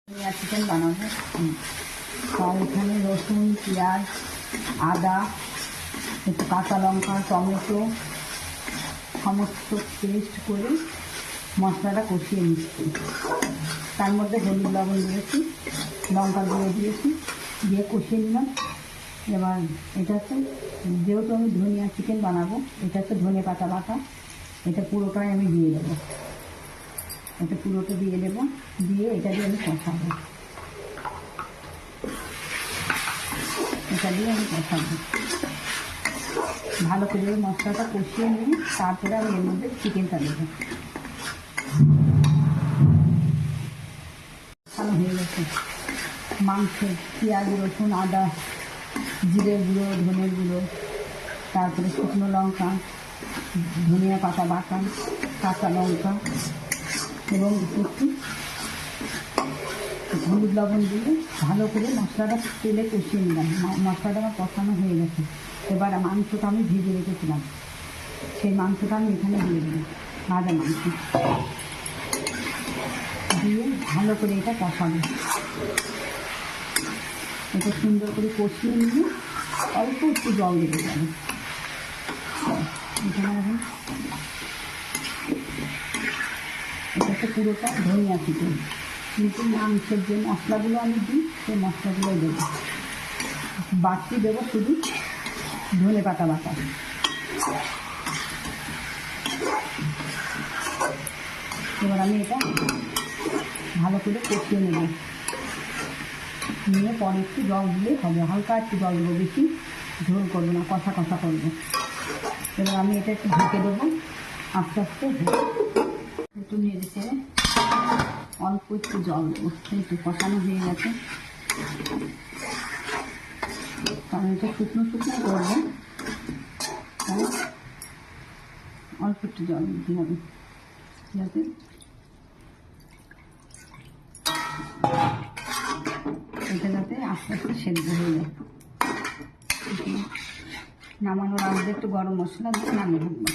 Chicken বানাবো। তার এখানে রসুন, পেঁয়াজ, আদা, একটু কাঁচা লঙ্কা, টমেটো সমস্ত পেস্ট করে মশলাটা কষিয়ে নিচ্ছি। তার মধ্যে হলুদ লবণ দিয়েছি, লঙ্কা গুঁড়ো দিয়েছি, দিয়ে কষিয়ে নিলাম। এবার এটা হচ্ছে, যেহেতু আমি ধনিয়া চিকেন বানাবো, এটা হচ্ছে ধনে পাতা বাটা, এটা পুরোটাই আমি দিয়ে দেবো। এটা পুরোটা দিয়ে দেবো, দিয়ে এটা দিয়ে আমি কষাবো। এটা দিয়ে আমি কষাবো ভালো করে। মশলাটা কষিয়ে নিয়ে তারপরে আমি এর মধ্যে চিকেনটা দেবো। ভালো হয়ে গেছে মাংসের পেঁয়াজ, রসুন, আদা, জিরে গুঁড়ো, ধনের গুঁড়ো, তারপরে শুকনো লঙ্কা, ধনিয়া পাতা বাটা, কাঁচা লঙ্কা এবং একটু হলুদ লবণ দিয়ে ভালো করে মশলাটা তেলে কষিয়ে নিলাম। মশলাটা আমার কষানো হয়ে গেছে। এবার মাংসটা আমি ভেজে রেখেছিলাম, সেই মাংসটা আমি এখানে দিয়ে দিলাম। ভাজা মাংস দিয়ে ভালো করে এটা কষাবো। এটা সুন্দর করে কষিয়ে নিয়ে অল্প একটু জল দেবে যাবে। এখানে এখন এটা তো পুরোটা ধনিয়া চিকেন, কিন্তু মাংসের যে মশলাগুলো আমি দিই সেই মশলাগুলোই দেবো। বাড়তি দেবো শুধু ধনে পাতা বাটা। এবার আমি এটা ভালো করে কষিয়ে নেব, নিয়ে পরে একটু জল দিলেই হবে। হালকা একটু জল দেবো, বেশি ঝোল করবো না, কষা কষা করবো। এবার আমি এটা একটু ঢেকে দেবো, আস্তে আস্তে একটু নেড়ে চেড়ে অল্প একটু জল দেবো। একটু কষানো হয়ে গেছে, কারণ এটা শুকনো শুকনো করবো, তাই অল্প একটু জল দিতে হবে যাতে এটা যাতে আস্তে আস্তে সেদ্ধ হয়ে যায়। নামানোর আগে একটু গরম মশলা দিয়ে নামিয়ে রাখবো।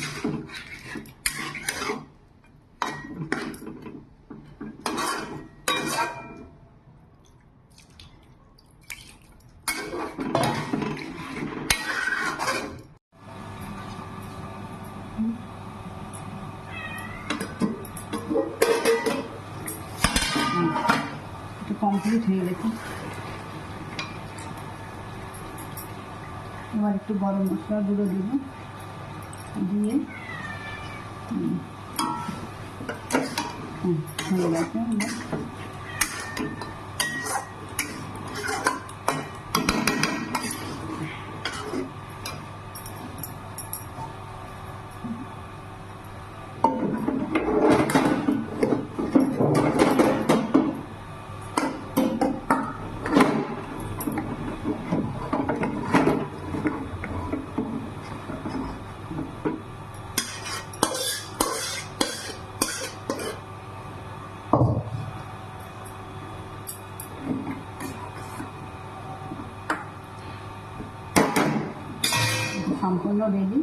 এটা কমপ্লিট হয়ে গেছে। এবার একটু গরম মশলা গুঁড়ো দিব, দিয়ে হয়ে গেছে। সম্পূর্ণ রেডি।